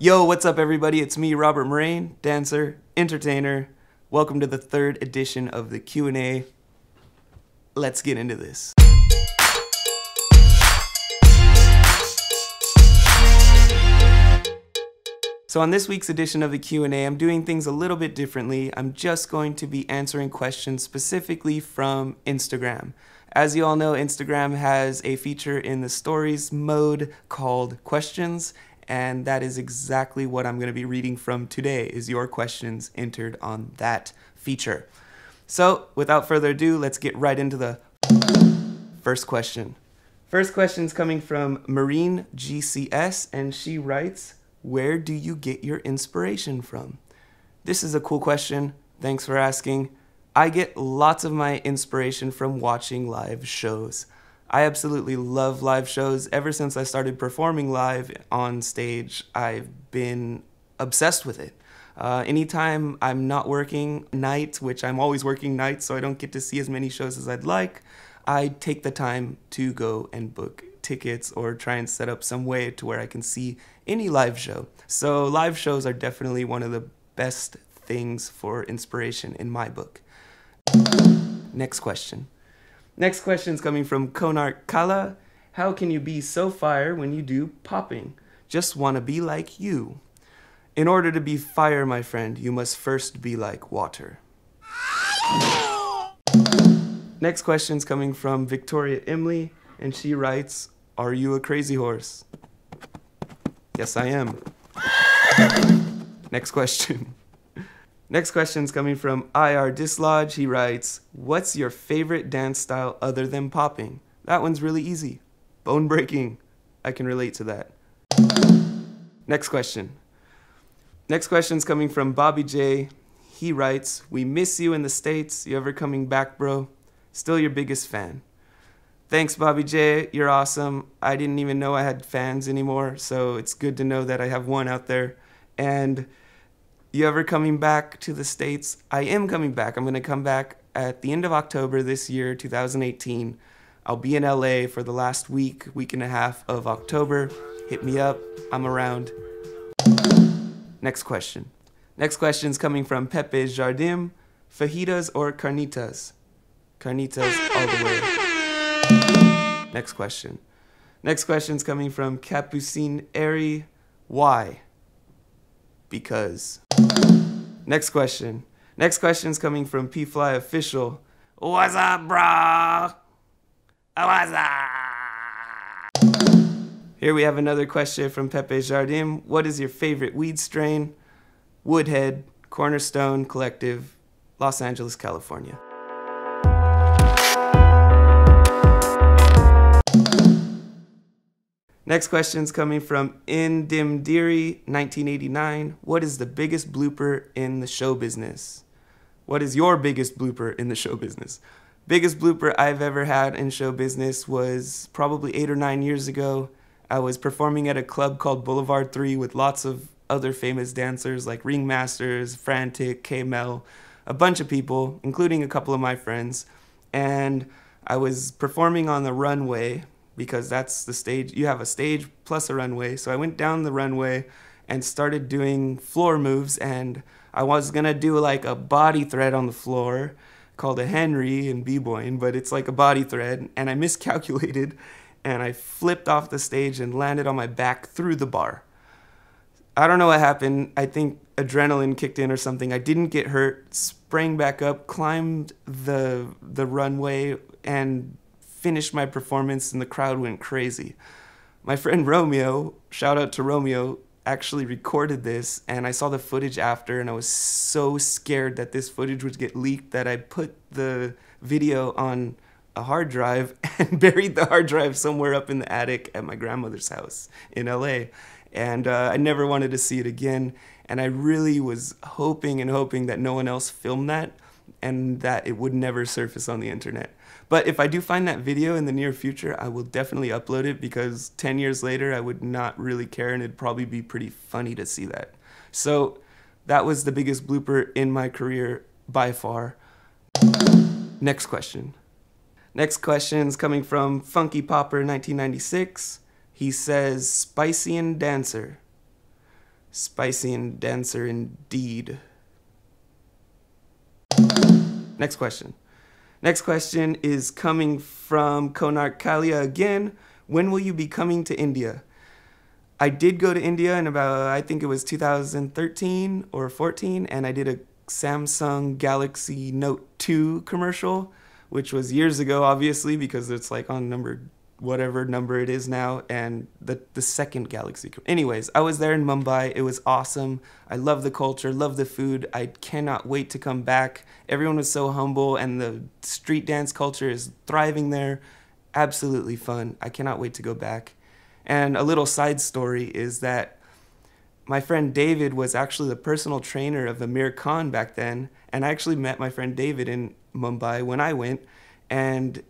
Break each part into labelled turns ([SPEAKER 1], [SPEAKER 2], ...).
[SPEAKER 1] Yo, what's up everybody? It's me, Robert Muraine, dancer, entertainer. Welcome to the third edition of the Q&A. Let's get into this. So on this week's edition of the Q&A, I'm doing things a little bit differently. I'm just going to be answering questions specifically from Instagram. As you all know, Instagram has a feature in the stories mode called questions, and that is exactly what I'm going to be reading from today, is your questions entered on that feature. So without further ado, let's get right into the first question. First question is coming from Muraine GCS, and she writes, where do you get your inspiration from? This is a cool question. Thanks for asking. I get lots of my inspiration from watching live shows. I absolutely love live shows. Ever since I started performing live on stage, I've been obsessed with it. Anytime I'm not working nights, which I'm always working nights, so I don't get to see as many shows as I'd like, I take the time to go and book tickets or try and set up some way to where I can see any live show. So live shows are definitely one of the best things for inspiration in my book. Next question. Next question is coming from Konark Kala. How can you be so fire when you do popping? Just want to be like you. In order to be fire, my friend, you must first be like water. Next question is coming from Victoria Emily, and she writes, are you a crazy horse? Yes, I am. Next question. Next question is coming from IR Dislodge. He writes, what's your favorite dance style other than popping? That one's really easy. Bone breaking. I can relate to that. Next question. Next question is coming from Bobby J. He writes, we miss you in the States. You ever coming back, bro? Still your biggest fan. Thanks, Bobby J. You're awesome. I didn't even know I had fans anymore, so it's good to know that I have one out there. And you ever coming back to the States? I am coming back. I'm going to come back at the end of October this year, 2018. I'll be in LA for the last week and a half of October. Hit me up. I'm around. Next question. Next question is coming from Pepe Jardim. Fajitas or Carnitas? Carnitas all the way. Next question. Next question is coming from Capucine Airy. Why? Because. Next question. Next question is coming from P-Fly Official. What's up, bro? What's up? Here we have another question from Pepe Jardim. What is your favorite weed strain? Woodhead, Cornerstone Collective, Los Angeles, California. Next question is coming from Indimdiri 1989. What is the biggest blooper in the show business? What is your biggest blooper in the show business? Biggest blooper I've ever had in show business was probably 8 or 9 years ago. I was performing at a club called Boulevard 3 with lots of other famous dancers like Ringmasters, Frantic, K-Mel, a bunch of people, including a couple of my friends. And I was performing on the runway, because that's the stage. You have a stage plus a runway. So I went down the runway and started doing floor moves, and I was gonna do like a body thread on the floor called a Henry in b-boying, but it's like a body thread, and I miscalculated and I flipped off the stage and landed on my back through the bar. I don't know what happened. I think adrenaline kicked in or something. I didn't get hurt, sprang back up, climbed the runway, and finished my performance, and the crowd went crazy. My friend Romeo, shout out to Romeo, actually recorded this, and I saw the footage after, and I was so scared that this footage would get leaked that I put the video on a hard drive and buried the hard drive somewhere up in the attic at my grandmother's house in LA. And I never wanted to see it again, and I really was hoping and hoping that no one else filmed that and that it would never surface on the internet. But if I do find that video in the near future, I will definitely upload it, because 10 years later I would not really care, and it'd probably be pretty funny to see that. So that was the biggest blooper in my career by far. Next question. Next question is coming from Funky Popper 1996. He says, Spicy and Dancer. Spicy and denser indeed. Next question. Next question is coming from Konark Kalia again. When will you be coming to India? I did go to India in about, I think it was 2013 or 14, and I did a Samsung Galaxy Note 2 commercial, which was years ago, obviously, because it's like on whatever number it is now, and the second Galaxy. Anyways, I was there in Mumbai. It was awesome. I love the culture, love the food. I cannot wait to come back. Everyone was so humble, and the street dance culture is thriving there. Absolutely fun. I cannot wait to go back. And a little side story is that my friend David was actually the personal trainer of Amir Khan back then, and I actually met my friend David in Mumbai when I went, and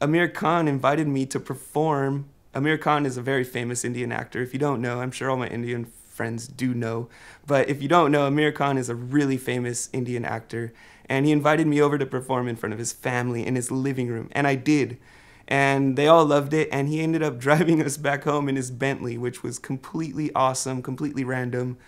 [SPEAKER 1] Amir Khan invited me to perform. Amir Khan is a very famous Indian actor. If you don't know, I'm sure all my Indian friends do know, but if you don't know, Amir Khan is a really famous Indian actor, and he invited me over to perform in front of his family in his living room, and I did. And they all loved it, and he ended up driving us back home in his Bentley, which was completely awesome, completely random.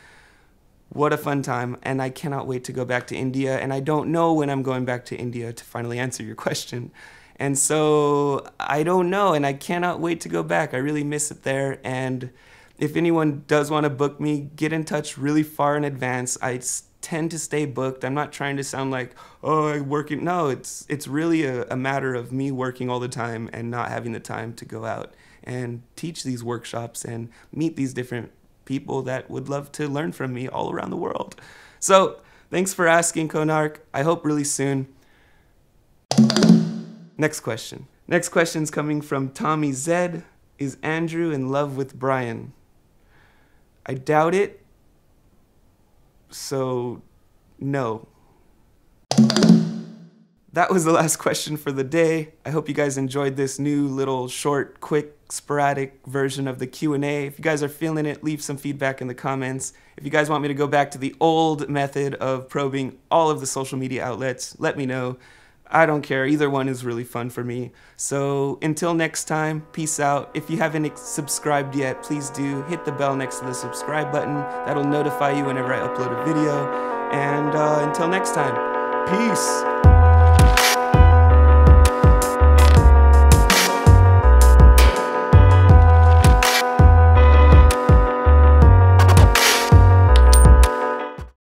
[SPEAKER 1] What a fun time, and I cannot wait to go back to India, and I don't know when I'm going back to India, to finally answer your question. And so I don't know, and I cannot wait to go back. I really miss it there, and if anyone does want to book me, get in touch really far in advance. I tend to stay booked. I'm not trying to sound like, oh, I'm working. No, it's really a matter of me working all the time and not having the time to go out and teach these workshops and meet these different people that would love to learn from me all around the world. So thanks for asking, Konark. I hope really soon. Next question. Next question's coming from Tommy Zed. Is Andrew in love with Brian? I doubt it. So, no. That was the last question for the day. I hope you guys enjoyed this new little short, quick, sporadic version of the Q&A. If you guys are feeling it, leave some feedback in the comments. If you guys want me to go back to the old method of probing all of the social media outlets, let me know. I don't care. Either one is really fun for me. So until next time, peace out. If you haven't subscribed yet, please do. Hit the bell next to the subscribe button. That'll notify you whenever I upload a video. And until next time, peace.